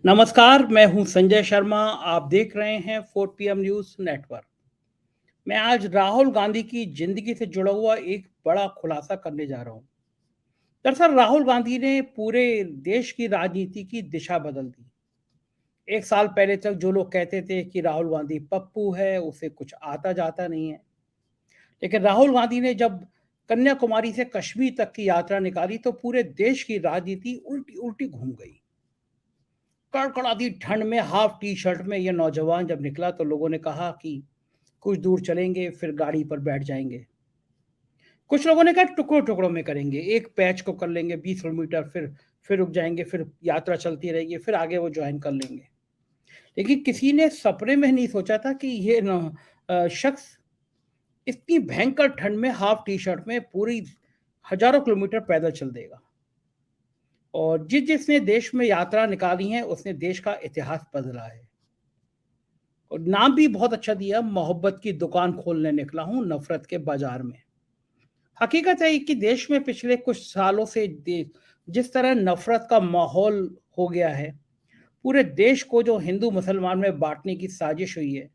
नमस्कार, मैं हूं संजय शर्मा। आप देख रहे हैं 4 पीएम न्यूज़ नेटवर्क। मैं आज राहुल गांधी की ज़िंदगी से जुड़ा हुआ एक बड़ा खुलासा करने जा रहा हूं। दरअसल राहुल गांधी ने पूरे देश की राजनीति की दिशा बदल दी। 1 साल पहले तक जो लोग कहते थे कि राहुल गांधी पप्पू है, उसे कुछ आता-जाता नहीं है। लेकिन राहुल गांधी ने जब कन्याकुमारी से कश्मीर तक की यात्रा निकाली, तो पूरे देश की राजनीति उल्टी-उल्टी घूम गई। कड़कड़ाती ठंड में हाफ टी शर्ट में ये नौजवान जब निकला तो लोगों ने कहा कि कुछ दूर चलेंगे फिर गाड़ी पर बैठ जाएंगे। कुछ लोगों ने कहा टुकड़ों टुकड़ों में करेंगे, एक पैच को कर लेंगे 20 किलोमीटर, फिर रुक जाएंगे, फिर यात्रा चलती रहेगी, फिर आगे वो ज्वाइन कर लेंगे। लेकिन किसी ने सपने में नहीं सोचा था कि शख्स इतनी भयंकर ठंड में हाफ टी शर्ट में पूरी हजारों किलोमीटर पैदल चल देगा। और जिसने देश में यात्रा निकाली है उसने देश का इतिहास बदला है। और नाम भी बहुत अच्छा दिया, मोहब्बत की दुकान खोलने निकला हूँ नफरत के बाजार में। हकीकत है कि देश में पिछले कुछ सालों से जिस तरह नफरत का माहौल हो गया है, पूरे देश को जो हिंदू मुसलमान में बांटने की साजिश हुई है,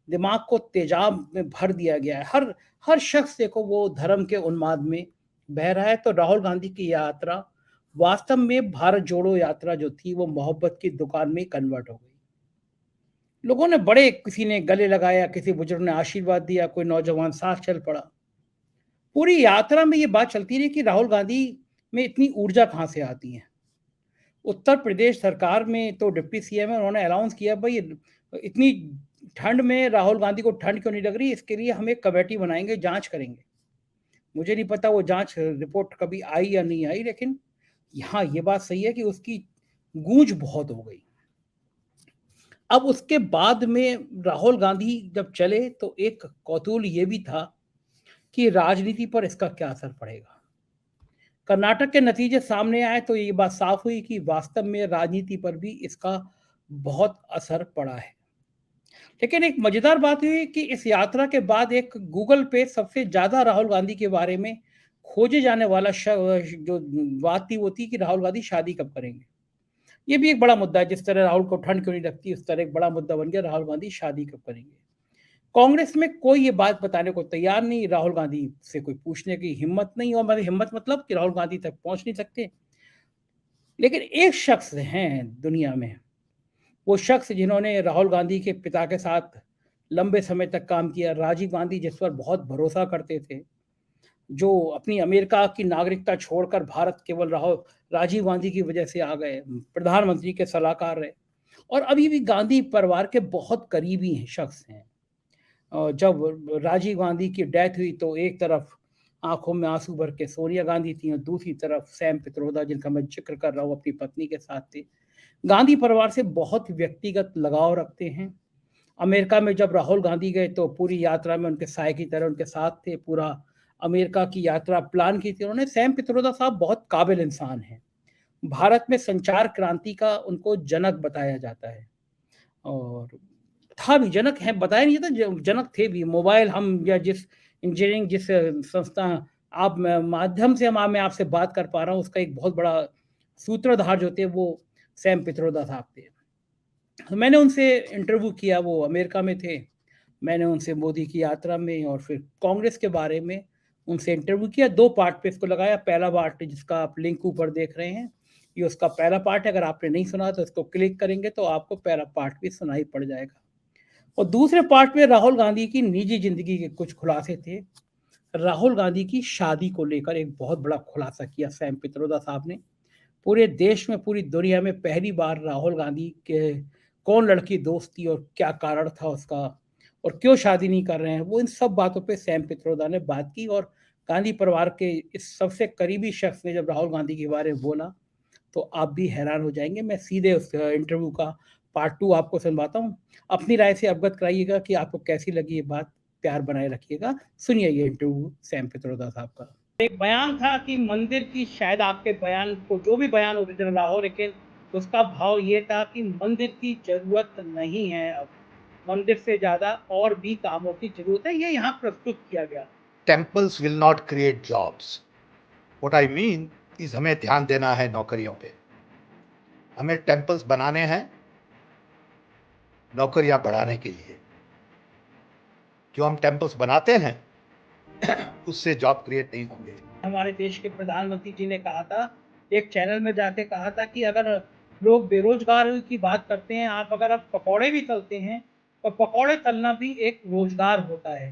दिमाग को तेजाब में भर दिया गया है। हर हर शख्स देखो वो धर्म के उन्माद में बह रहा है। तो राहुल गांधी की यात्रा वास्तव में भारत जोड़ो यात्रा जो थी वो मोहब्बत की दुकान में कन्वर्ट हो गई। लोगों ने बड़े, किसी ने गले लगाया, किसी बुजुर्ग ने आशीर्वाद दिया, कोई नौजवान साथ चल पड़ा। पूरी यात्रा में ये बात चलती रही कि राहुल गांधी में इतनी ऊर्जा कहाँ से आती है। उत्तर प्रदेश सरकार में तो डिप्टी सीएम है, उन्होंने अनाउंस किया भाई इतनी ठंड में राहुल गांधी को ठंड क्यों नहीं लग रही, इसके लिए हम एक कमेटी बनाएंगे, जांच करेंगे। मुझे नहीं पता वो जांच रिपोर्ट कभी आई या नहीं आई, लेकिन यहाँ ये बात सही है कि उसकी गूंज बहुत हो गई। अब उसके बाद में राहुल गांधी जब चले तो एक कौतूहल ये भी था कि राजनीति पर इसका क्या असर पड़ेगा। कर्नाटक के नतीजे सामने आए तो ये बात साफ हुई कि वास्तव में राजनीति पर भी इसका बहुत असर पड़ा है। लेकिन एक मजेदार बात हुई कि इस यात्रा के बाद एक गूगल पे सबसे ज्यादा राहुल गांधी के बारे में खोजे जाने वाला जो बात थी वो थी कि राहुल गांधी शादी कब करेंगे। ये भी एक बड़ा मुद्दा है, जिस तरह राहुल को ठंड क्यों नहीं लगती, उस तरह एक बड़ा मुद्दा बन गया राहुल गांधी शादी कब करेंगे। कांग्रेस में कोई ये बात बताने को तैयार नहीं, राहुल गांधी से कोई पूछने की हिम्मत नहीं, और मेरी हिम्मत मतलब कि राहुल गांधी तक पहुंच नहीं सकते। लेकिन एक शख्स हैं दुनिया में, वो शख्स जिन्होंने राहुल गांधी के पिता के साथ लंबे समय तक काम किया, राजीव गांधी जिस पर बहुत भरोसा करते थे, जो अपनी अमेरिका की नागरिकता छोड़कर भारत केवल राजीव गांधी की वजह से आ गए, प्रधानमंत्री के सलाहकार रहे और अभी भी गांधी परिवार के बहुत करीबी शख्स हैं। जब राजीव गांधी की डेथ हुई तो एक तरफ आंखों में आंसू भर के सोनिया गांधी थी और दूसरी तरफ सैम पित्रोदा, जिनका मैं जिक्र कर रहा हूँ, अपनी पत्नी के साथ थे। गांधी परिवार से बहुत व्यक्तिगत लगाव रखते हैं। अमेरिका में जब राहुल गांधी गए तो पूरी यात्रा में उनके साय की तरह उनके साथ थे। पूरा अमेरिका की यात्रा प्लान की थी उन्होंने। सैम पित्रोदा साहब बहुत काबिल इंसान हैं। भारत में संचार क्रांति का उनको जनक बताया जाता है और था भी, जनक है बताया नहीं था, जनक थे भी। मोबाइल हम या जिस इंजीनियरिंग जिस संस्था आप माध्यम से मैं आपसे बात कर पा रहा हूँ, उसका एक बहुत बड़ा सूत्रधार जो थे वो सैम पित्रोदा साहब थे। तो मैंने उनसे इंटरव्यू किया, वो अमेरिका में थे। मैंने उनसे मोदी की यात्रा में और फिर कांग्रेस के बारे में उनसे इंटरव्यू किया। 2 पार्ट पे इसको लगाया। पहला पार्ट जिसका आप लिंक ऊपर देख रहे हैं, ये उसका पहला पार्ट है। अगर आपने नहीं सुना तो इसको क्लिक करेंगे तो आपको पहला पार्ट भी सुनाई पड़ जाएगा। और दूसरे पार्ट में राहुल गांधी की निजी जिंदगी के कुछ खुलासे थे। राहुल गांधी की शादी को लेकर एक बहुत बड़ा खुलासा किया सैम पित्रोदा साहब ने। पूरे देश में, पूरी दुनिया में पहली बार राहुल गांधी के कौन लड़की दोस्त थी और क्या कारण था उसका और क्यों शादी नहीं कर रहे हैं, वो इन सब बातों पे सैम पित्रोदा ने बात की। और गांधी परिवार के इस सबसे करीबी शख्स ने जब राहुल गांधी के बारे में बोला तो आप भी हैरान हो जाएंगे। मैं सीधे उस इंटरव्यू का पार्ट 2 आपको सुनवाता हूँ। अपनी राय से अवगत कराइएगा कि आपको कैसी लगी ये बात। प्यार बनाए रखिएगा। सुनिए ये इंटरव्यू सैम पित्रोदा साहब का। एक बयान था कि मंदिर की, शायद आपके बयान को जो भी बयान ओरिजिनल रहा हो, लेकिन उसका भाव ये था कि मंदिर की जरूरत नहीं है, अब मंदिर से ज्यादा और भी कामों की जरूरत है। ये यहाँ प्रस्तुत किया गया। Temples will not create jobs. What I mean is हमें ध्यान देना है नौकरियों पे। हमें टेम्पल्स बनाने हैं नौकरियां बढ़ाने के लिए। जो हम टेम्पल्स बनाते हैं उससे जॉब क्रिएट नहीं होंगे। हमारे देश के प्रधानमंत्री जी ने कहा था, एक चैनल में जाके कहा था कि अगर लोग बेरोजगार की बात करते हैं, अगर आप पकौड़े भी तलते हैं तो पकौड़े तलना भी एक रोजगार होता है।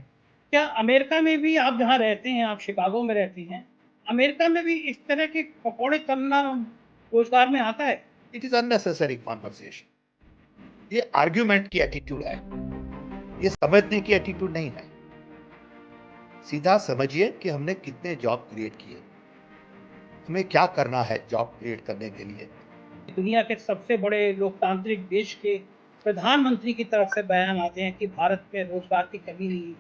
क्या अमेरिका में भी, आप जहाँ रहते हैं, आप शिकागो में रहते हैं, अमेरिका में भी इस तरह के पकौड़े तलना रोजगार में आता है? It is unnecessary conversation. ये आर्ग्यूमेंट की एटीट्यूड है, ये समझने की एटीट्यूड नहीं है। सीधा समझिए कि हमने कितने जॉब क्रिएट किए, हमें क्या करना है जॉब क्रिएट करने के लिए। दुनिया के सबसे बड़े लोकतांत्रिक देश के प्रधानमंत्री की तरफ से बयान आते हैं कि भारत में रोजगार की कमी नहीं,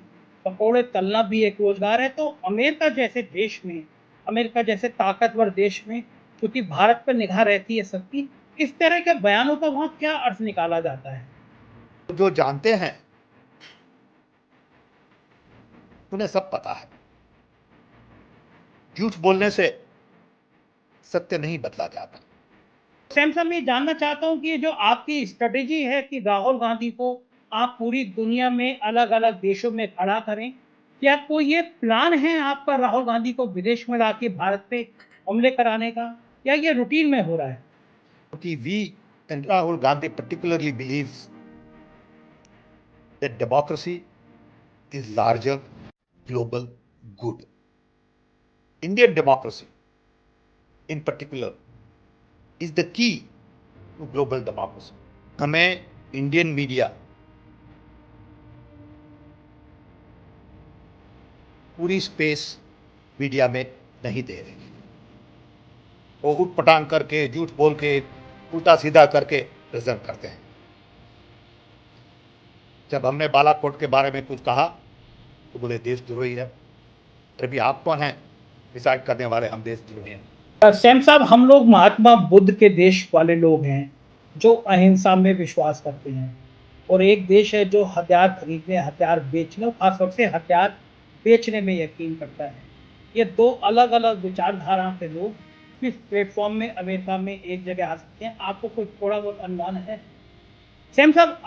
पकौड़े तलना भी एक रोजगार है। तो अमेरिका जैसे देश में, अमेरिका जैसे ताकतवर देश में, क्योंकि भारत पर निगाह रहती है सबकी, इस तरह के बयानों का वहाँ क्या अर्थ निकाला जाता है? जो जानते हैं उन्हें सब पता है। झूठ बोलने से सत्य नहीं बदला जाता। सैम साहब, मैं जानना चाहता हूँ कि ये जो आपकी स्ट्रेटेजी है कि राहुल गांधी को आप पूरी दुनिया में अलग-अलग देशों में खड़ा करें, क्या कोई ये प्लान है आपका राहुल गांधी को विदेश में लाके भारत पे हमले कराने का, या ये रूटीन में हो रहा है? क्योंकि we and Rahul Gandhi particularly believes that democracy is larger global good. Indian democracy in particular is the key to global democracy. हमें इंडियन मीडिया पूरी स्पेस मीडिया में नहीं दे रही। वो उठ पटांग करके, झूठ बोल के, उल्टा सीधा करके प्रेजेंट करते हैं। जब हमने बालाकोट के बारे में कुछ कहा तो बोले देशद्रोही है। अभी आप कौन हैं डिसाइड करने वाले हम देशद्रोही हैं? सैम साहब, हम लोग महात्मा बुद्ध के देश वाले लोग हैं जो अहिंसा में विश्वास करते हैं, और एक देश है जो हथियार खरीदने, हथियार बेचने और खासतौर से हथियार बेचने में यकीन करता है। ये दो अलग अलग विचारधारा के लोग किस प्लेटफॉर्म में अमेरिका में एक जगह आ सकते हैं, आपको कोई थोड़ा बहुत अनुमान है? सैम साहब,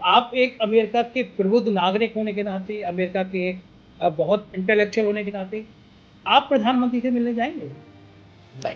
आप एक अमेरिका के प्रबुद्ध नागरिक होने के नाते, अमेरिका के एक बहुत इंटेलेक्चुअल होने के नाते, आप प्रधानमंत्री से मिलने जाएंगे? नहीं।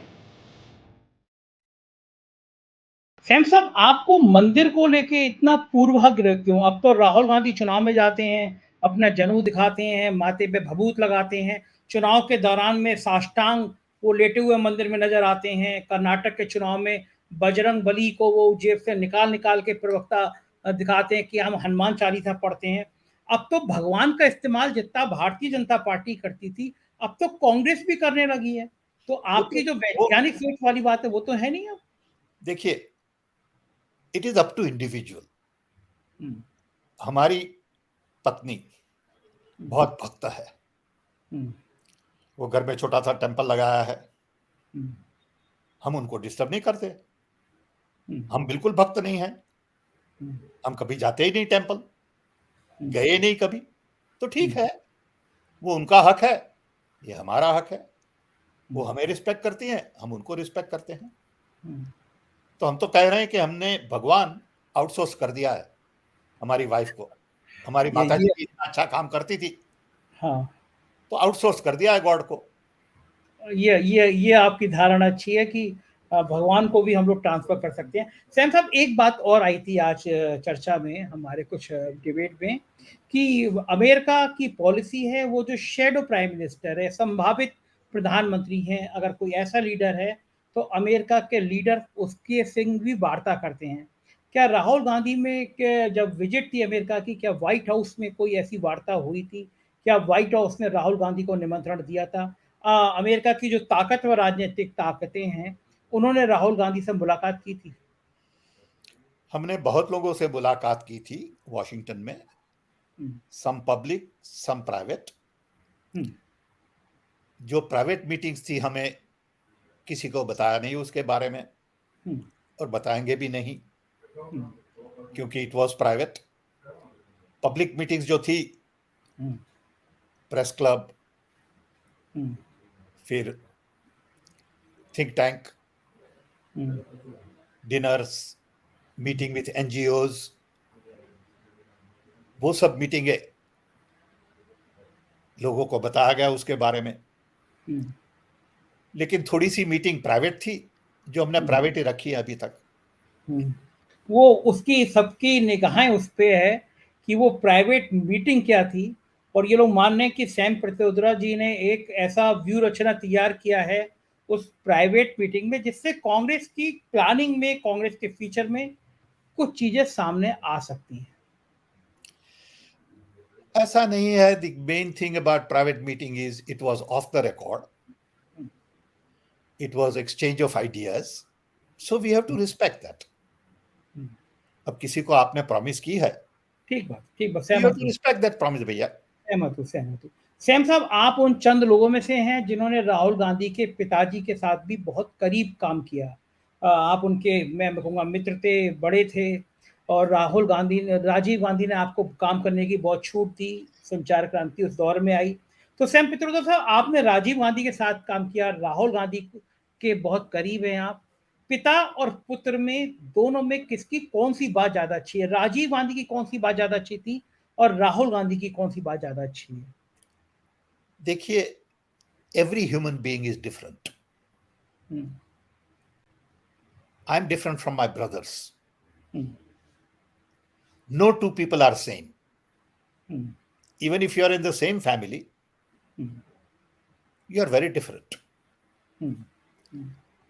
सैम साहब, आपको मंदिर को लेके इतना पूर्वाग्रह क्यों? अब तो राहुल गांधी चुनाव में जाते हैं, अपना जनेऊ दिखाते हैं, माथे पे भभूत लगाते हैं, चुनाव के दौरान में साष्टांग वो लेटे हुए मंदिर में नजर आते हैं। कर्नाटक के चुनाव में बजरंग बली को वो जेब से निकाल निकाल के प्रवक्ता दिखाते हैं कि हम हनुमान चालीसा पढ़ते हैं। अब तो भगवान का इस्तेमाल जितना भारतीय जनता पार्टी करती थी, अब तो कांग्रेस भी करने लगी है। तो आपकी जो वैज्ञानिक सोच वाली बात है वो तो है नहीं अब। देखिए, it is up to individual. हमारी पत्नी बहुत भक्त है, वो घर में छोटा सा टेम्पल लगाया है, हम उनको डिस्टर्ब नहीं करते। हम बिल्कुल भक्त नहीं हैं, हम कभी जाते ही नहीं टेम्पल, गए नहीं कभी। तो ठीक है, वो उनका हक है, ये हमारा हक है। वो हमें रिस्पेक्ट करती हैं, हम उनको रिस्पेक्ट करते हैं। तो हम तो कह रहे हैं कि हमने भगवान आउटसोर्स कर दिया है हमारी वाइफ को। हमारी माता जी भी इतना अच्छा काम करती थी, हाँ, तो आउटसोर्स कर दिया है गॉड को। ये आपकी धारणा अच्छी है कि भगवान को भी हम लोग ट्रांसफर कर सकते हैं। सैम साहब, एक बात और आई थी आज चर्चा में, हमारे कुछ डिबेट में, कि अमेरिका की पॉलिसी है, वो जो शेडो प्राइम मिनिस्टर है, संभावित प्रधानमंत्री हैं, अगर कोई ऐसा लीडर है तो अमेरिका के लीडर उसके संग भी वार्ता करते हैं। क्या राहुल गांधी में जब विजिट थी अमेरिका की, क्या व्हाइट हाउस में कोई ऐसी वार्ता हुई थी? क्या व्हाइट हाउस ने राहुल गांधी को निमंत्रण दिया था? अमेरिका की जो ताकतवर राजनीतिक ताकतें हैं, उन्होंने राहुल गांधी से मुलाकात की थी? हमने बहुत लोगों से मुलाकात की थी वॉशिंगटन में, सम पब्लिक सम प्राइवेट। जो प्राइवेट मीटिंग्स थी हमें किसी को बताया नहीं उसके बारे में, और बताएंगे भी नहीं, क्योंकि it was private. Public meetings जो थी, प्रेस क्लब, फिर think tank, dinners, meeting with NGOs, वो सब मीटिंगें लोगों को बताया गया उसके बारे में। लेकिन थोड़ी सी मीटिंग प्राइवेट थी, जो हमने प्राइवेट ही रखी है अभी तक। वो उसकी सबकी निगाहें उस पे है कि वो प्राइवेट मीटिंग क्या थी, और ये लोग मान रहे हैं कि सैम पित्रोदा जी ने एक ऐसा व्यू रचना तैयार किया है उस प्राइवेट मीटिंग में, जिससे कांग्रेस की प्लानिंग में, कांग्रेस के फ्यूचर में कुछ चीजें सामने आ सकती हैं। ऐसा नहीं है। The main thing about private meeting is it was off the record, it was exchange of ideas, so we have to respect that. अब किसी को आपने प्रॉमिस की है, ठीक बात, यू हैव सहमत टू हूँ, रिस्पेक्ट दैट प्रॉमिस भैया। सहमत हूँ। सैम साहब, आप उन चंद लोगों में से हैं जिन्होंने राहुल गांधी के पिताजी के साथ भी बहुत करीब काम किया। आप उनके, मैं कहूँगा, मित्र थे, बड़े थे, और राजीव गांधी ने आपको काम करने की बहुत छूट दी, संचार क्रांति उस दौर में आई। तो सैम पित्रोदा साहब, आपने राजीव गांधी के साथ काम किया, राहुल गांधी के बहुत करीब हैं आप। पिता और पुत्र में, दोनों में किसकी कौन सी बात ज्यादा अच्छी है? राजीव गांधी की कौन सी बात ज्यादा अच्छी थी और राहुल गांधी की कौन सी बात ज्यादा अच्छी है? देखिए, every human being is different. I am different from my brothers. No two people are same. Even if you are in the same family, you are very different.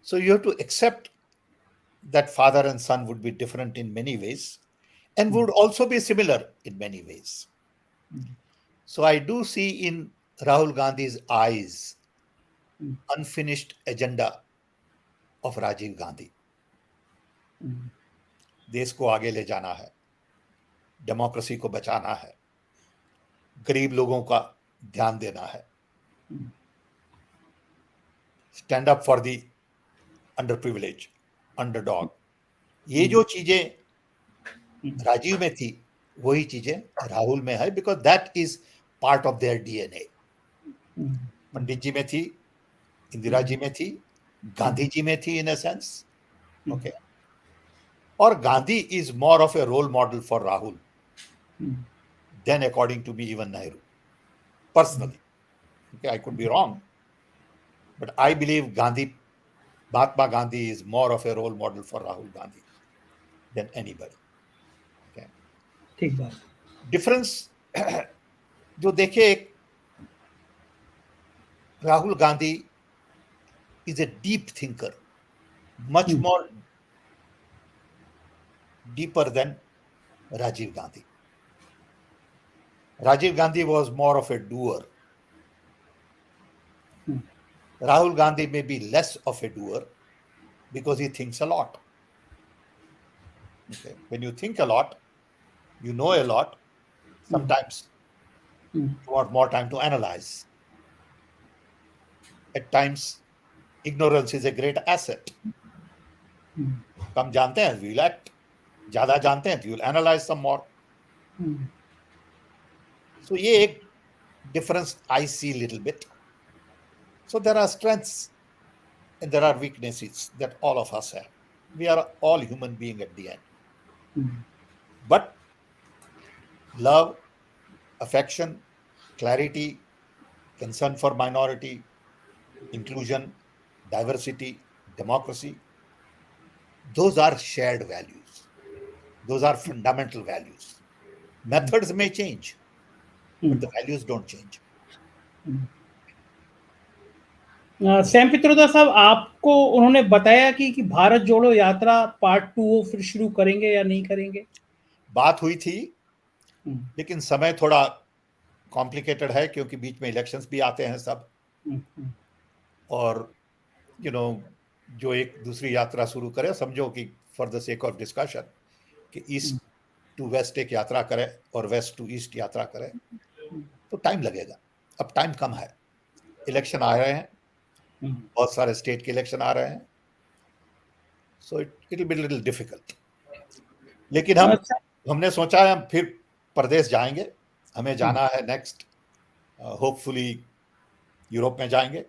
So you have to accept that father and son would be different in many ways and would also be similar in many ways. So I do see in Rahul Gandhi's eyes unfinished agenda of Rajiv Gandhi. देश को आगे ले जाना है, democracy को बचाना है, गरीब लोगों का ध्यान देना है, stand up for the under privilege, underdog. ये जो चीजें राजीव में थी, वही चीजें राहुल में है, because that is part of their DNA। पंडित जी में थी, इंदिरा जी में थी, गांधी जी में थी इन अ सेंस, ओके। और Gandhi is more of a role model for Rahul than according to me even Nehru personally. Okay, I could be wrong, but I believe Mahatma Gandhi is more of a role model for Rahul Gandhi than anybody. Okay. ठीक बात। Difference जो देखे, Rahul Gandhi is a deep thinker, much more deeper than Rajiv Gandhi. Rajiv Gandhi was more of a doer. Rahul Gandhi may be less of a doer because he thinks a lot. Okay. When you think a lot, you know a lot, sometimes you want more time to analyze. At times, ignorance is a great asset. कम जानते हैं, we'll act. ज्यादा जानते हैं, you'll analyze some more. So ये एक difference I see little bit. So there are strengths and there are weaknesses that all of us have. We are all human beings at the end. But love, affection, clarity, concern for minority, inclusion, diversity, democracy, those are shared values. Those are fundamental values. Methods may change, but the values don't change. Sam Pitroda साहब, आपको उन्होंने बताया कि भारत जोड़ो यात्रा part 2 वो फिर शुरू करेंगे या नहीं करेंगे? बात हुई थी, लेकिन समय थोड़ा कॉम्प्लिकेटेड है, क्योंकि बीच में इलेक्शंस भी आते हैं सब, और जो एक दूसरी यात्रा शुरू करे, समझो कि for the sake of discussion, कि ईस्ट टू वेस्ट एक यात्रा करे और वेस्ट टू ईस्ट यात्रा करे, तो टाइम लगेगा। अब टाइम कम है, इलेक्शन आ रहे हैं, बहुत सारे स्टेट के इलेक्शन आ रहे हैं, so it will be little difficult. लेकिन हमने सोचा है हम फिर प्रदेश जाएंगे, हमें जाना है नेक्स्ट, होपफुली यूरोप में जाएंगे,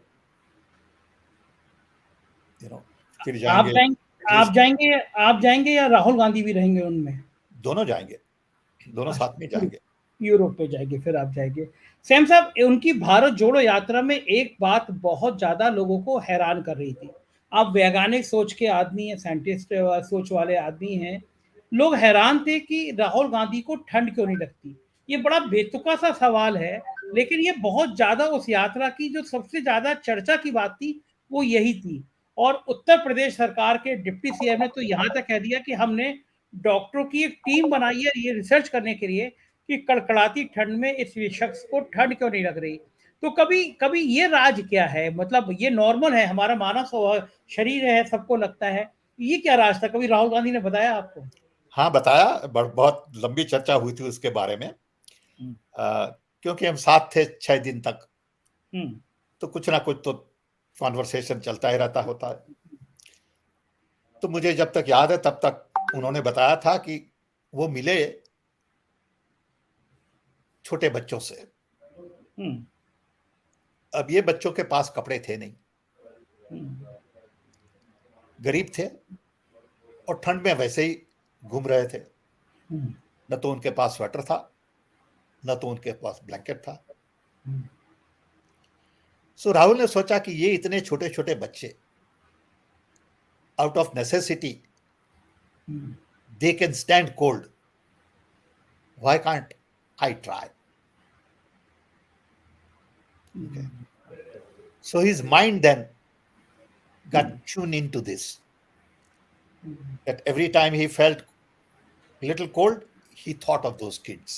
फिर जाएंगे। आप जाएंगे या राहुल गांधी भी रहेंगे उनमें? दोनों जाएंगे, दोनों साथ में जाएंगे। यूरोप पे जाएंगे, फिर आप जाएंगे। सैम साहब, उनकी भारत जोड़ो यात्रा में एक बात बहुत ज्यादा लोगों को हैरान कर रही थी। आप वैज्ञानिक सोच के आदमी हैं, साइंटिस्ट सोच वाले आदमी हैं। लोग हैरान थे कि राहुल गांधी को ठंड क्यों नहीं लगती। ये बड़ा बेतुका सा सवाल है, लेकिन ये बहुत ज्यादा उस यात्रा की जो सबसे ज्यादा चर्चा की बात थी वो यही थी। और उत्तर प्रदेश सरकार के डिप्टी सीएम ने तो यहाँ तक कह दिया कि हमने डॉक्टरों की एक टीम बनाई है ये रिसर्च करने के लिए कि कड़कड़ाती ठंड में इस शख्स को ठंड क्यों नहीं लग रही। तो कभी कभी ये राज क्या है, मतलब ये नॉर्मल है, हमारा मानव शरीर है, सबको लगता है। ये क्या राज था, कभी राहुल गांधी ने बताया आपको? हाँ बताया, बहुत लंबी चर्चा हुई थी उसके बारे में। क्योंकि हम साथ थे 6 दिन तक, तो कुछ ना कुछ तो कॉन्वर्सेशन चलता ही रहता होता है। तो मुझे जब तक याद है तब तक उन्होंने बताया था कि वो मिले छोटे बच्चों से। अब ये बच्चों के पास कपड़े थे नहीं, गरीब थे और ठंड में वैसे ही घूम रहे थे। न तो उनके पास स्वेटर था, न तो उनके पास ब्लैंकेट था। सो राहुल ने सोचा कि ये इतने छोटे छोटे बच्चे, out of necessity they can stand cold, why can't I try? Okay. So his mind then got tuned into this. That every time he felt a little cold, he thought of those kids.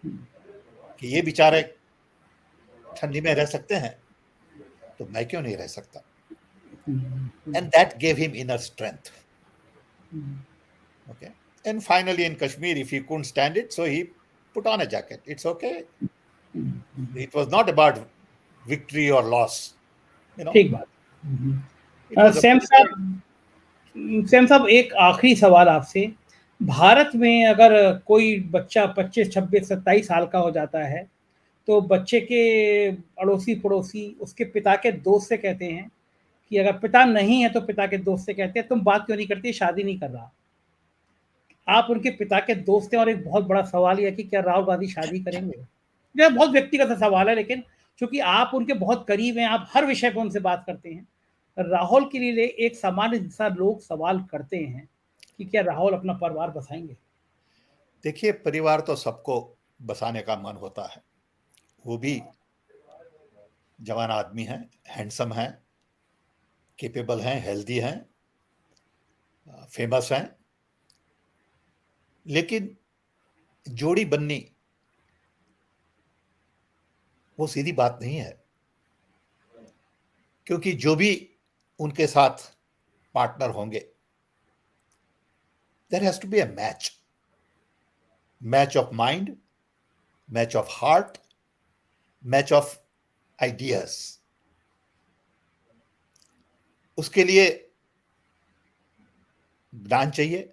कि ये बेचारे ठंडी में रह सकते हैं, तो मैं क्यों नहीं रह सकता? And that gave him inner strength. Okay. And finally in Kashmir, if he couldn't stand it, so he put on a jacket. It's okay. It was not about victory or loss. ठीक बात। Sam साहब, एक आखिरी सवाल आपसे। भारत में अगर कोई बच्चा 25, 26, 27 साल का हो जाता है, तो बच्चे के अड़ोसी पड़ोसी उसके पिता के दोस्त से कहते हैं कि अगर पिता नहीं है तो पिता के दोस्त से कहते हैं तुम बात क्यों नहीं करती, शादी नहीं कर रहा। आप उनके पिता के दोस्त हैं और एक बहुत बड़ा सवाल यह कि क्या राहुल गांधी शादी करेंगे। यह बहुत व्यक्तिगत सवाल है, लेकिन चूंकि आप उनके बहुत करीब हैं, आप हर विषय पर उनसे बात करते हैं। राहुल के लिए एक सामान्य इंसान लोग सवाल करते हैं कि क्या राहुल अपना परिवार बसाएंगे। देखिए, परिवार तो सबको बसाने का मन होता है। वो भी जवान आदमी हैं, हैंडसम हैं, केपेबल हैं, हेल्दी हैं, फेमस हैं, लेकिन जोड़ी बननी वो सीधी बात नहीं है। क्योंकि जो भी उनके साथ पार्टनर होंगे, there has to be a match of mind, match of heart, match of ideas. उसके लिए ज्ञान चाहिए,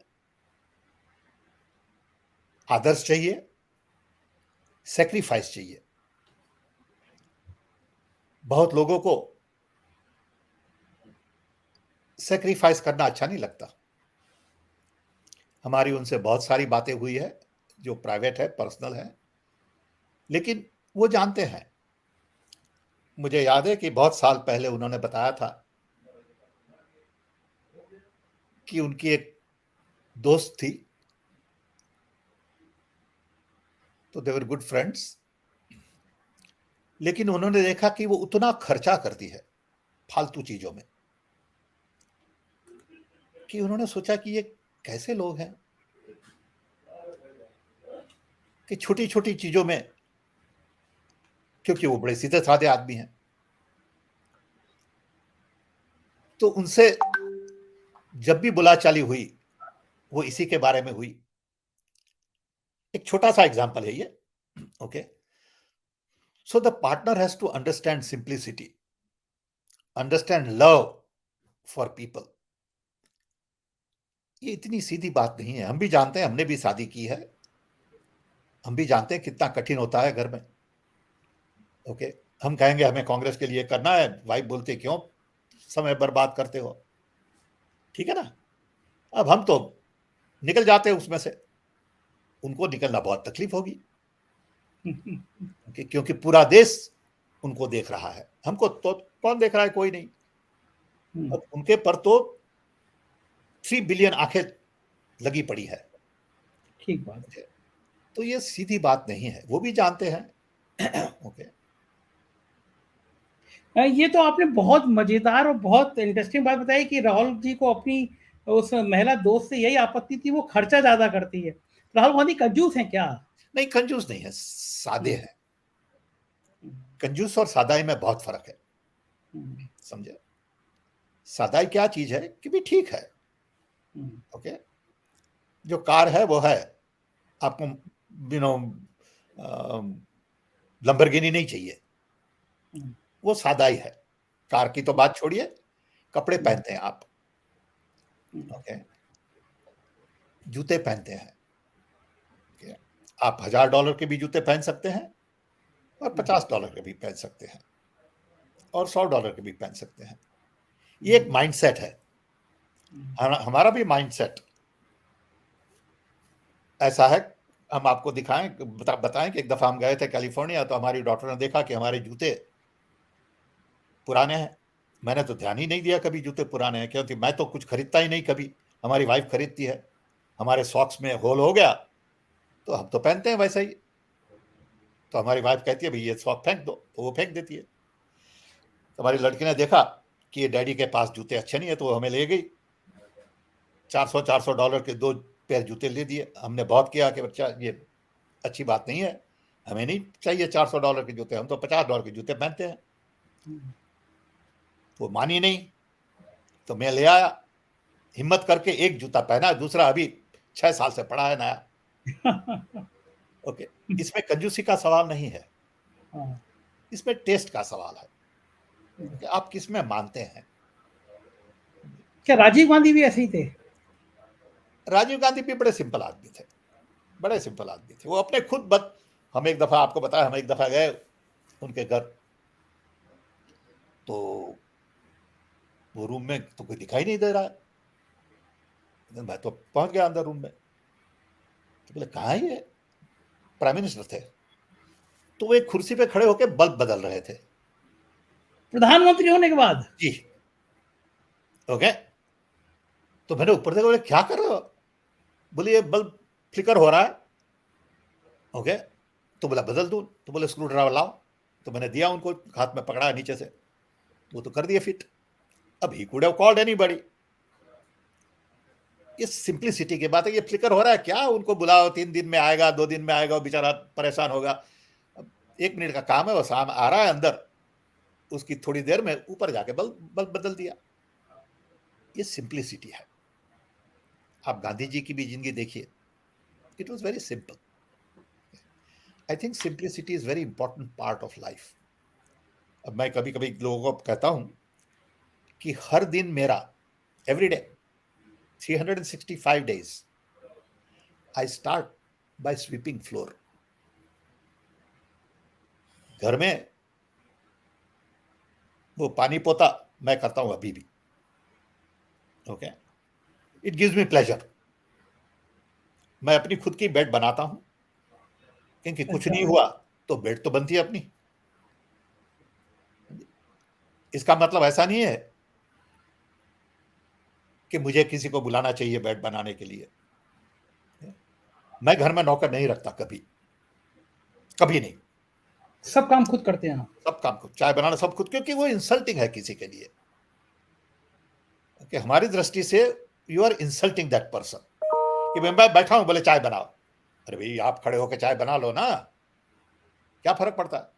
आदर्श चाहिए, सेक्रीफाइस चाहिए। बहुत लोगों को सेक्रीफाइस करना अच्छा नहीं लगता। हमारी उनसे बहुत सारी बातें हुई है जो प्राइवेट है, पर्सनल है, लेकिन वो जानते हैं। मुझे याद है कि बहुत साल पहले उन्होंने बताया था कि उनकी एक दोस्त थी, तो दे वर गुड फ्रेंड्स, लेकिन उन्होंने देखा कि वो उतना खर्चा करती है फालतू चीजों में कि उन्होंने सोचा कि ये कैसे लोग हैं कि छोटी छोटी चीजों में, क्योंकि वो बड़े सीधे साधे आदमी हैं, तो उनसे जब भी बुलाचाली हुई वो इसी के बारे में हुई। एक छोटा सा एग्जांपल है ये। Okay, so the partner has to understand simplicity, understand love for people. ये इतनी सीधी बात नहीं है। हम भी जानते हैं, हमने भी शादी की है, हम भी जानते हैं कितना कठिन होता है घर में। ओके, हम कहेंगे हमें कांग्रेस के लिए करना है, वाइफ बोलते क्यों समय बर्बाद करते हो। ठीक है ना? अब हम तो निकल जाते हैं उसमें से, उनको निकलना बहुत तकलीफ होगी क्योंकि पूरा देश उनको देख रहा है, हमको तो कौन देख रहा है? कोई नहीं। अब उनके पर तो 3 बिलियन आंखें लगी पड़ी है। ठीक बात है। तो ये सीधी बात नहीं है, वो भी जानते हैं। ओके, ये तो आपने बहुत मजेदार और बहुत इंटरेस्टिंग बात बताई कि राहुल जी को अपनी उस महिला दोस्त से यही आपत्ति थी, वो खर्चा ज्यादा करती है। राहुल गांधी कंजूस हैं क्या? नहीं, कंजूस नहीं है, सादे हैं। कंजूस और सादाई में बहुत फर्क है, समझे? सादाई क्या चीज है कि भी ठीक है, ओके, जो कार है वो है, आपको लंबरगिनी नहीं चाहिए, वो सादाई है। कार की तो बात छोड़िए, कपड़े पहनते हैं आप, ओके, जूते पहनते हैं, ओके, आप $1000 के भी जूते पहन सकते हैं और $50 के भी पहन सकते हैं और $100 के भी पहन सकते हैं। ये एक माइंडसेट है, हमारा भी माइंडसेट ऐसा है। हम आपको दिखाएं, बताएं कि एक दफा हम गए थे कैलिफोर्निया, तो हमारी डॉक्टर ने देखा कि हमारे जूते पुराने हैं। मैंने तो ध्यान ही नहीं दिया कभी जूते पुराने हैं, क्योंकि मैं तो कुछ खरीदता ही नहीं कभी, हमारी वाइफ खरीदती है। हमारे सॉक्स में होल हो गया तो हम तो पहनते हैं वैसे ही, तो हमारी वाइफ कहती है भाई ये सॉक फेंक दो, तो वो फेंक देती है। तो हमारी लड़की ने देखा कि ये डैडी के पास जूते अच्छे नहीं है, तो वो हमें ले गई, $400 के 2 पेयर जूते ले दिए। हमने बहुत किया कि बच्चा ये अच्छी बात नहीं है, हमें नहीं चाहिए $400 के जूते, हम तो $50 के जूते पहनते हैं। वो मानी नहीं, तो मैं ले आया, हिम्मत करके एक जूता पहना, दूसरा अभी 6 साल से पड़ा है नया। ओके, इसमें कंजूसी का सवाल नहीं है, इसमें टेस्ट का सवाल है कि आप किस में मानते हैं। क्या राजीव गांधी भी ऐसे ही थे? राजीव गांधी भी बड़े सिंपल आदमी थे, बड़े सिंपल आदमी थे। वो अपने खुद हम एक दफा, आपको बताया, हम एक दफा गए उनके घर, तो वो रूम में तो कोई दिखाई नहीं दे रहा है। मैं तो पहुंच गया अंदर रूम में, तो बोले कहाँ है ये? प्राइम मिनिस्टर थे, तो वो एक कुर्सी पे खड़े होकर बल्ब बदल रहे थे, प्रधानमंत्री होने के बाद? जी, ओके। तो मैंने ऊपर देखा, बोले क्या कर रहे हो? बोले ये बल्ब फ्लिकर हो रहा है, ओके। तो बोला बदल दूं, तो बोले स्क्रू ड्राइवर लाओ, तो मैंने दिया उनको, हाथ में पकड़ा नीचे से, वो तो कर दिए फिट। अब he could have called anybody. ये सिंप्लिसिटी की बात है। ये फ्लिकर हो रहा है क्या, उनको बुलाओ, 3 दिन में आएगा, 2 दिन में आएगा, बेचारा परेशान होगा। अब 1 मिनट का काम है, वो शाम आ रहा है अंदर, उसकी थोड़ी देर में ऊपर जाके बल्ब बदल दिया। ये सिंप्लिसिटी है। आप गांधी जी की भी जिंदगी देखिए, it was very simple. I think simplicity is very important part of life. अब मैं कभी कभी लोगों को कहता हूं कि हर दिन मेरा, every day 365 days, I start by sweeping floor. घर में वो पानी पोता मैं करता हूं अभी भी, okay. It gives me pleasure. मैं अपनी खुद की बेड बनाता हूं, क्योंकि कुछ नहीं हुआ तो बेड तो बनती है अपनी। इसका मतलब ऐसा नहीं है कि मुझे किसी को बुलाना चाहिए बेड बनाने के लिए। मैं घर में नौकर नहीं रखता, कभी कभी नहीं। सब काम खुद करते हैं आप? सब काम खुद, चाय बनाना सब खुद, क्योंकि वो इंसल्टिंग है किसी के लिए। ओके, हमारी दृष्टि से you are insulting that person कि मैं बैठा हूं, बोले चाय बनाओ। अरे भाई आप खड़े होकर चाय बना लो ना, क्या फर्क पड़ता है?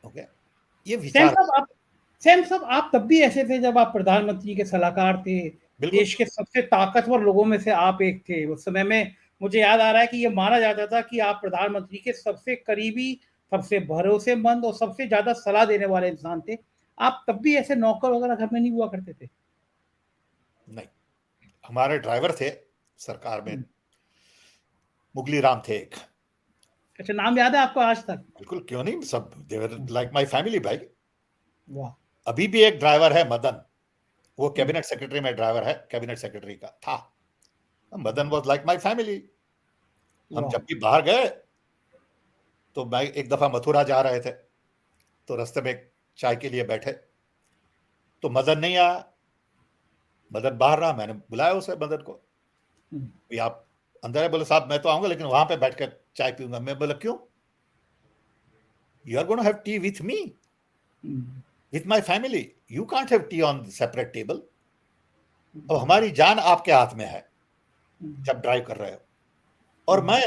ओके, ये विचार। सैम साहब, आप तब भी ऐसे थे जब आप प्रधानमंत्री के सलाहकार थे, देश के सबसे ताकतवर लोगों में से आप एक थे। उस समय में मुझे याद आ रहा है कि ये माना जाता था कि आप प्रधानमंत्री के सबसे करीबी, सबसे भरोसेमंद और सबसे ज्यादा सलाह देने वाले इंसान थे। आप तब भी ऐसे नौकर वगैरह घर में नहीं हुआ करते थे? नहीं, हमारे ड्राइवर थे सरकार में, मुगली राम थे एक। अच्छा, नाम याद है आपको आज तक? बिल्कुल, क्यों नहीं, सब देवर लाइक माय फैमिली भाई। वाह। अभी भी एक ड्राइवर है मदन, वो कैबिनेट सेक्रेटरी में ड्राइवर है, कैबिनेट सेक्रेटरी का था। Madan was like my family. हम जब भी बाहर गए तो मैं एक दफा मथुरा जा रहे थे, तो रास्ते में चाय के लिए बैठे, तो मदन नहीं आया, मदन बाहर रहा। मैंने बुलाया उसे, मदन को, भी आप अंदर है? बोले साहब मैं तो आऊंगा लेकिन वहां पे बैठ कर चाय पीऊंगा। मैं बोला क्यों? You are gonna have tea with me, with my family, you can't have tea on separate table. अब हमारी जान आपके हाथ में है जब ड्राइव कर रहे हो, और मैं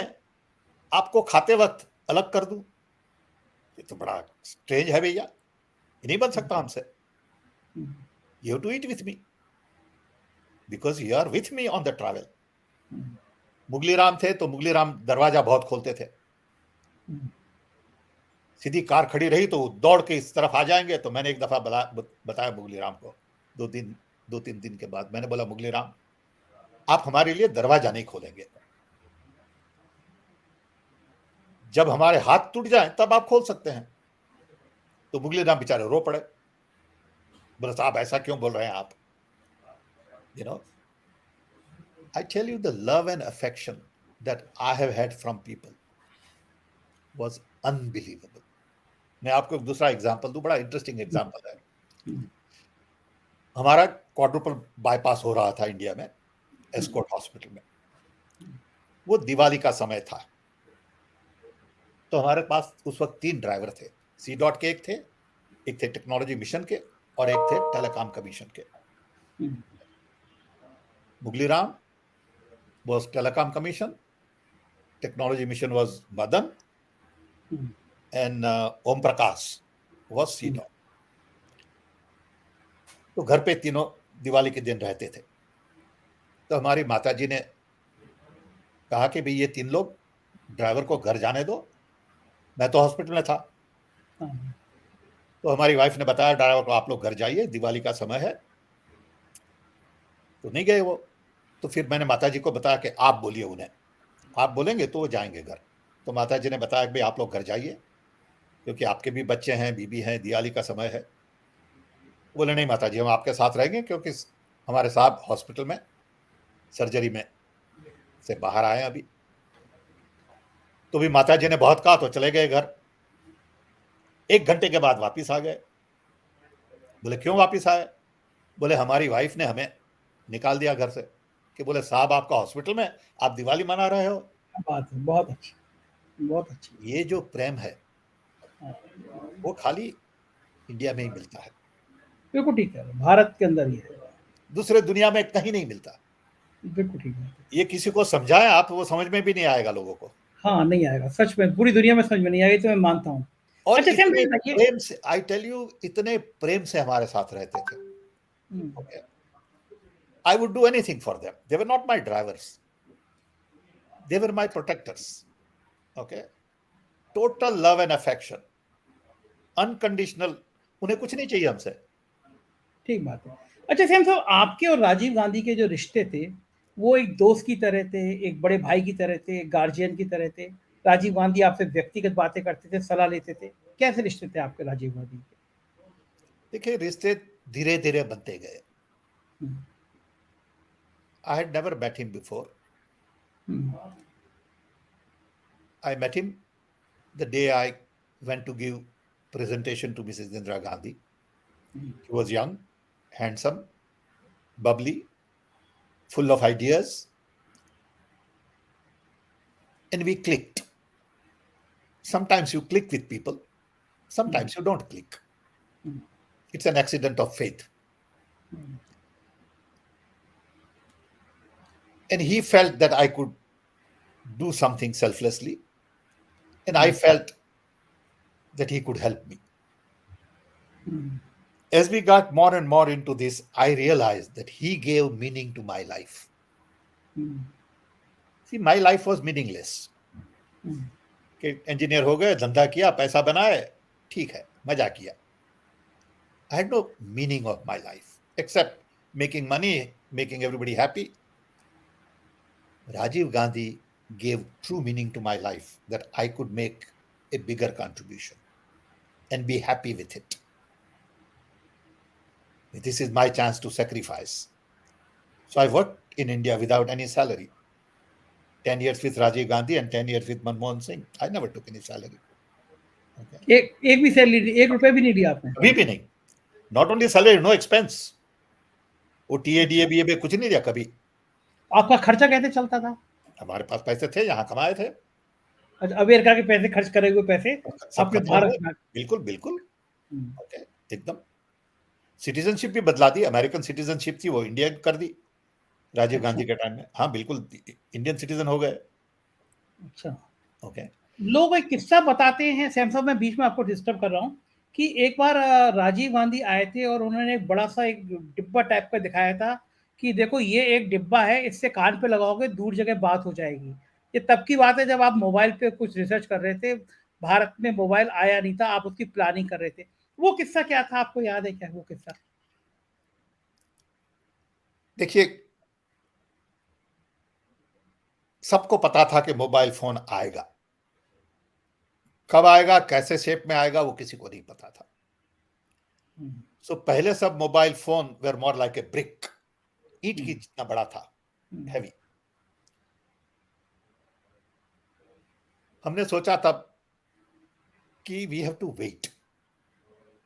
आपको खाते वक्त अलग कर दूं, ये तो बड़ा स्ट्रेंज है भैया, ये नहीं बन सकता हमसे। You have to eat with me because you are with me on the travel. Mugli Ram थे तो मुगली राम दरवाजा बहुत खोलते थे, सीधी कार खड़ी रही तो दौड़ के इस तरफ आ जाएंगे। तो मैंने एक दफा बताया मुगली राम को, दो तीन दिन के बाद मैंने बोला, मुगली राम आप हमारे लिए दरवाजा नहीं खोलेंगे, जब हमारे हाथ टूट जाए तब आप खोल सकते हैं। तो मुगली राम बेचारे रो पड़े, बोले साहब ऐसा क्यों बोल रहे हैं आप? You know, I tell you, the love and affection that I have had from people was unbelievable. मैं आपको एक दूसरा एग्जांपल दूं, बड़ा इंटरेस्टिंग एग्जांपल है। हमारा क्वाड्रुपल बाईपास हो रहा था इंडिया में, एस्कॉर्ट हॉस्पिटल में। वो दिवाली का समय था, तो हमारे पास उस वक्त 3 ड्राइवर थे। सी डॉट के एक थे टेक्नोलॉजी मिशन के, और एक थे टेलीकॉम कमीशन के। मुगली Ram was telecom commission, technology mission was Madan, and Om Prakash was CDOT. तो घर पे तीनों दिवाली के दिन रहते थे। तो हमारी माता जी ने कहा कि भाई ये 3 लोग ड्राइवर को घर जाने दो, मैं तो हॉस्पिटल में था। तो हमारी वाइफ ने बताया ड्राइवर को, आप लोग घर जाइए, दिवाली का समय है। तो नहीं गए वो। तो फिर मैंने माता जी को बताया कि आप बोलिए उन्हें, आप बोलेंगे तो वो जाएंगे घर। तो माता जी ने बताया कि भाई आप लोग घर जाइए, क्योंकि आपके भी बच्चे हैं, बीबी हैं, दिवाली का समय है। बोले नहीं माता जी, हम आपके साथ रहेंगे, क्योंकि हमारे साहब हॉस्पिटल में सर्जरी में से बाहर आए अभी। तो भी माता जी ने बहुत कहा तो चले गए घर। 1 घंटे के बाद वापिस आ गए। बोले क्यों वापिस आए? बोले हमारी वाइफ ने हमें निकाल दिया घर से, कि बोले साहब आपका हॉस्पिटल में, आप दिवाली मना रहे हो। बात है, बहुत अच्छी, बहुत अच्छी। ये जो प्रेम है वो खाली इंडिया में ही मिलता है, बिल्कुल ठीक है, भारत के अंदर ही है, दूसरे दुनिया में कहीं नहीं मिलता। बिल्कुल ठीक है। ये किसी को समझाएं आप, वो समझ में भी नहीं आएगा लोगों को। हाँ, नहीं आएगा, सच में पूरी दुनिया में समझ में नहीं आएगी, तो मैं मानता हूँ। और अच्छा इतने प्रेम से, आई टेल यू, इतने प्रेम से हमारे साथ रहते थे। Okay. I would do anything for them. They were not my drivers. They were my protectors. Okay. Total love and affection. Unconditional. उन्हें कुछ नहीं चाहिए हमसे। ठीक बात है। अच्छा सैम साहब, आपके और राजीव गांधी के जो रिश्ते थे, वो एक दोस्त की तरह थे, एक बड़े भाई की तरह थे, एक गार्जियन की तरह थे। राजीव गांधी आपसे व्यक्तिगत बातें करते थे, सलाह लेते थे। कैसे रिश्ते थे आपके राजीव गांधी के? देखिए, रिश्ते धीरे धीरे बनते गए। I had never met him before. I met him the day I went to give presentation to Mrs. Indira Gandhi. He was young, handsome, bubbly, full of ideas, and we clicked. Sometimes you click with people, sometimes you don't click. It's an accident of faith. And he felt that I could do something selflessly, and I felt that he could help me. As we got more and more into this, I realized that he gave meaning to my life. See, my life was meaningless. कि engineer हो गए, धंधा किया, पैसा बनाए, ठीक है, मजा किया। I had no meaning of my life except making money, making everybody happy. Rajiv Gandhi gave true meaning to my life, that I could make a bigger contribution and be happy with it. This is my chance to sacrifice. So I worked in India without any salary. 10 years with Rajiv Gandhi and 10 years with Manmohan Singh. I never took any salary. Okay. एक भी salary, 1 रुपए भी नहीं दिया आपने? कभी भी नहीं. Not only salary, no expense. वो टीए बीए कुछ नहीं दिया कभी. आपका खर्चा कैसे चलता था? हमारे पास पैसे थे, यहाँ कमाए थे. अच्छा, अमेरिका के पैसे खर्च करे हुए पैसे आपने भारत में. बिल्कुल बिल्कुल. ओके, एकदम. सिटीजनशिप भी बदला दी. अमेरिकन सिटीजनशिप थी, वो इंडिया कर दी राजीव गांधी के टाइम में. हाँ बिल्कुल, इंडियन सिटीजन हो गए. अच्छा. ओके. लोग एक किस्सा बताते हैं, सैमसंग, मैं बीच में आपको डिस्टर्ब कर रहा हूँ, कि एक बार राजीव गांधी आए थे और उन्होंने एक बड़ा सा एक डिब्बा टाइप का दिखाया था कि देखो ये एक डिब्बा है, इससे कान पे लगाओगे दूर जगह बात हो जाएगी. ये तब की बात है जब आप मोबाइल पे कुछ रिसर्च कर रहे थे, भारत में मोबाइल आया नहीं था, आप उसकी प्लानिंग कर रहे थे. वो किस्सा क्या था, आपको याद है क्या वो किस्सा? देखिए, सबको पता था कि मोबाइल फोन आएगा. कब आएगा, कैसे शेप में आएगा, वो किसी को नहीं पता था. सो पहले सब mobile phone were more like a brick, ईंट की जितना बड़ा था, हैवी. हमने सोचा तब कि वी हैव टू वेट,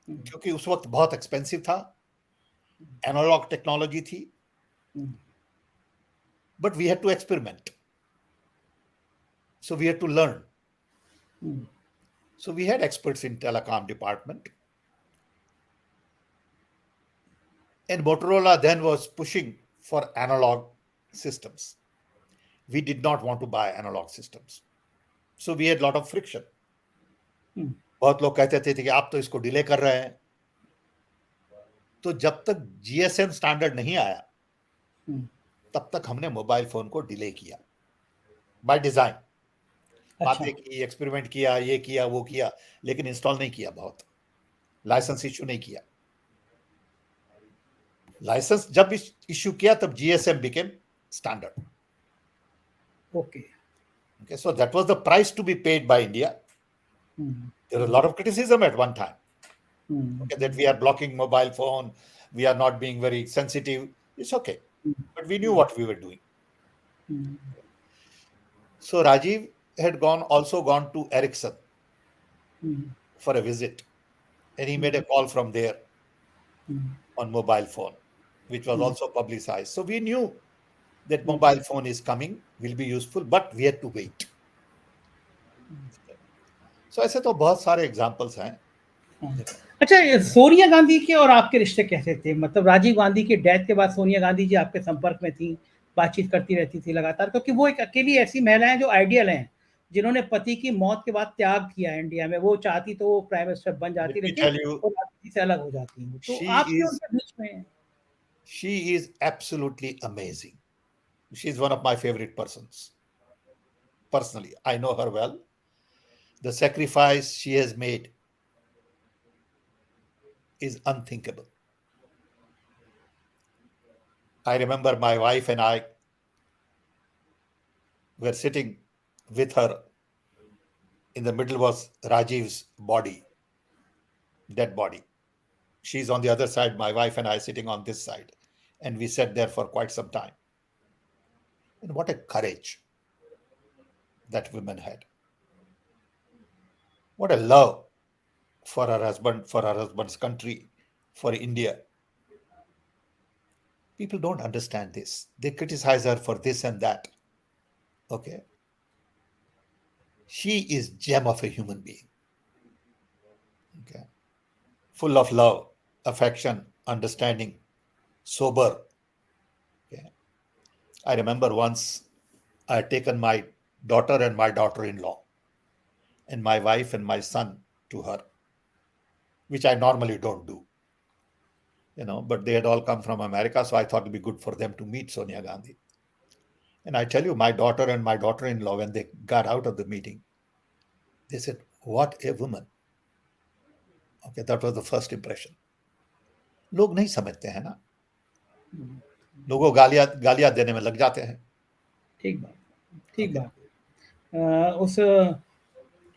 क्योंकि उस वक्त बहुत एक्सपेंसिव था, एनालॉग टेक्नोलॉजी थी, but we had to experiment. So we had to learn. So we had experts in telecom department. And Motorola then was pushing for analog systems. We did not want to buy analog systems. So we had a lot of friction. बहुत लोग कहते थे कि आप तो इसको delay कर रहे हैं. तो जब तक GSM स्टैंडर्ड नहीं आया, तब तक हमने मोबाइल फोन को डिले किया, बाय डिजाइन. बातें की, एक्सपेरिमेंट किया, ये किया, वो किया, लेकिन इंस्टॉल नहीं किया. बहुत लाइसेंस इशू नहीं किया. लाइसेंस जब इशू किया तब GSM became standard. Okay, so that was the price to be paid by India. There was a lot of criticism at one time. Okay, that we are blocking mobile phone, we are not being very sensitive. It's okay, but we knew what we were doing. So Rajiv had also gone to Ericsson for a visit, and he made a call from there on mobile phone, which was also publicized. So we knew that mobile phone is coming, will be useful, but we had to wait. So ऐसे तो बहुत सारे examples हैं. अच्छा, सोनिया गांधी के और आपके रिश्ते कैसे थे? मतलब राजीव गांधी के डेथ के बाद सोनिया गांधी जी आपके संपर्क में थी, बातचीत करती रहती थी लगातार, क्योंकि वो एक अकेली ऐसी महिला है जो आइडियल हैं, जिन्होंने पति की मौत के बाद त्याग किया इंडिया में. वो चाहती तो वो प्राइम मिनिस्टर बन जाती, लेकिन वो राजनीति से अलग हो जाती है. तो आपके उनके बीच में. She is absolutely amazing. She is one of my favorite persons. Personally, I know her well. The sacrifice she has made is unthinkable. I remember my wife and I were sitting with her. In the middle was Rajiv's body, dead body. She's on the other side, my wife and I sitting on this side. And we sat there for quite some time. And what a courage that woman had. What a love for her husband, for her husband's country, for India. People don't understand this. They criticize her for this and that. Okay. She is gem of a human being. Okay. Full of love, affection, understanding, sober. Okay. I remember once I had taken my daughter and my daughter-in-law and my wife and my son to her, which I normally don't do. But they had all come from America, so I thought it'd be good for them to meet Sonia Gandhi. And I tell you, my daughter and my daughter-in-law, when they got out of the meeting, they said, "What a woman." Okay, that was the first impression. लोग नहीं समझते हैं ना, लोगों गालियां देने में लग जाते हैं. ठीक बात. उस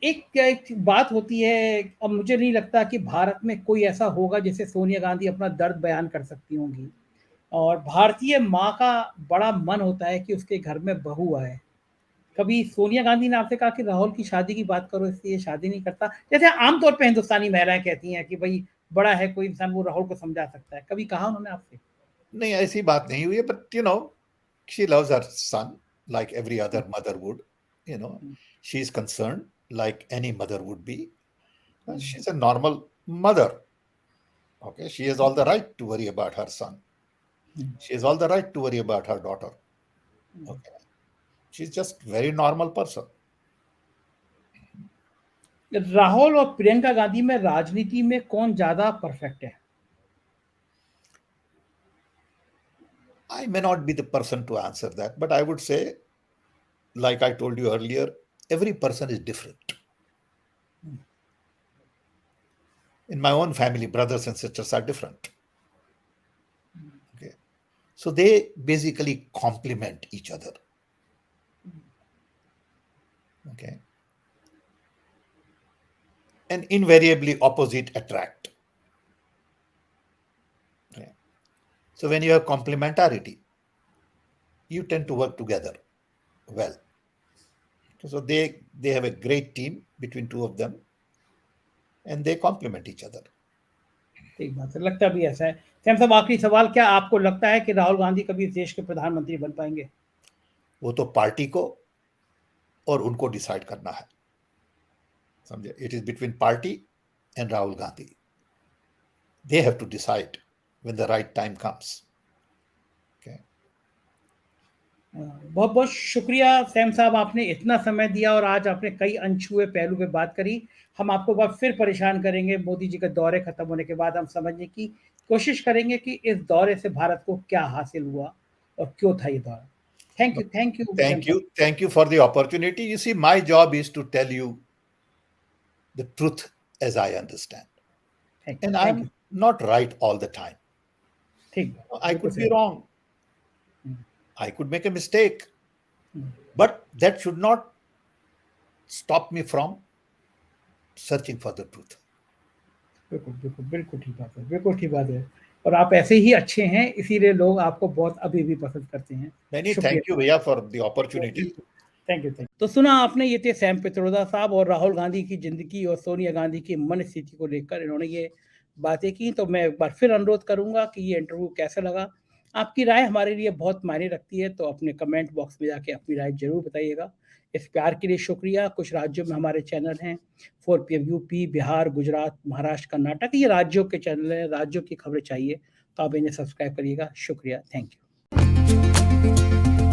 एक बात होती है, अब मुझे नहीं लगता कि भारत में कोई ऐसा होगा जिससे सोनिया गांधी अपना दर्द बयान कर सकती होंगी, और भारतीय माँ का बड़ा मन होता है कि उसके घर में बहू आए। कभी सोनिया गांधी ने आपसे कहा कि राहुल की शादी की बात करो, इसलिए शादी नहीं करता, जैसे आमतौर पे हिंदुस्तानी महिलाएं कहती हैं कि भाई बड़ा है कोई इंसान, वो राहुल को समझा सकता है, कभी कहा उन्होंने आपसे? नहीं, ऐसी बात नहीं हुई है, but she loves her son like every other mother would. She is concerned like any mother would be. She's a normal mother. Okay, she has all the right to worry about her son. She has all the right to worry about her daughter. Okay, she's just very normal person. Rahul और प्रियंका गांधी में राजनीति में कौन ज्यादा perfect है? I may not be the person to answer that, but I would say, like I told you earlier, every person is different. In my own family, brothers and sisters are different. Okay, so they basically complement each other. Okay, and invariably opposite attract. Okay. So when you have complementarity, you tend to work together well. So they have a great team between two of them, and they complement each other. ठीक बात है, लगता भी ऐसा है। Sam साहब, आखिरी सवाल, क्या आपको लगता है कि राहुल गांधी कभी इस देश के प्रधानमंत्री बन पाएंगे? वो तो पार्टी को और उनको डिसाइड करना है, समझे? It is between party and Rahul Gandhi. They have to decide when the right time comes. Okay. बहुत बहुत शुक्रिया सैम साहब, आपने इतना समय दिया और आज आपने कई अनछुए पहलू पे बात करी। हम आपको बार फिर परेशान करेंगे, मोदी जी के दौरे खत्म होने के बाद हम समझने की कोशिश करेंगे कि इस दौरे से भारत को क्या हासिल हुआ और क्यों था ये दौरा। Thank you. Thank you for the opportunity. You see, my job is to tell you the truth as I understand. And I'm not right all the time. I could be wrong. I could make a mistake. But that should not stop me from searching for the truth. बिल्कुल ठीक बात है। और आप ऐसे ही अच्छे हैं, इसीलिए लोग आपको बहुत अभी भी पसंद करते हैं। थैंक यू भैया for the opportunity. Thank you. तो सुना आपने, ये थे सैम पित्रोदा साहब, और राहुल गांधी की जिंदगी और सोनिया गांधी की मन स्थिति को लेकर इन्होंने ये बातें की। तो मैं एक बार फिर अनुरोध करूंगा कि ये इंटरव्यू कैसा लगा, आपकी राय हमारे लिए बहुत मायने रखती है, तो अपने कमेंट बॉक्स में जाके अपनी राय जरूर बताइएगा। इस प्यार के लिए शुक्रिया। कुछ राज्यों में हमारे चैनल हैं, 4PM यूपी, बिहार, गुजरात, महाराष्ट्र, कर्नाटक, ये राज्यों के चैनल हैं, राज्यों की खबरें चाहिए तो आप इन्हें सब्सक्राइब करिएगा। शुक्रिया, थैंक यू।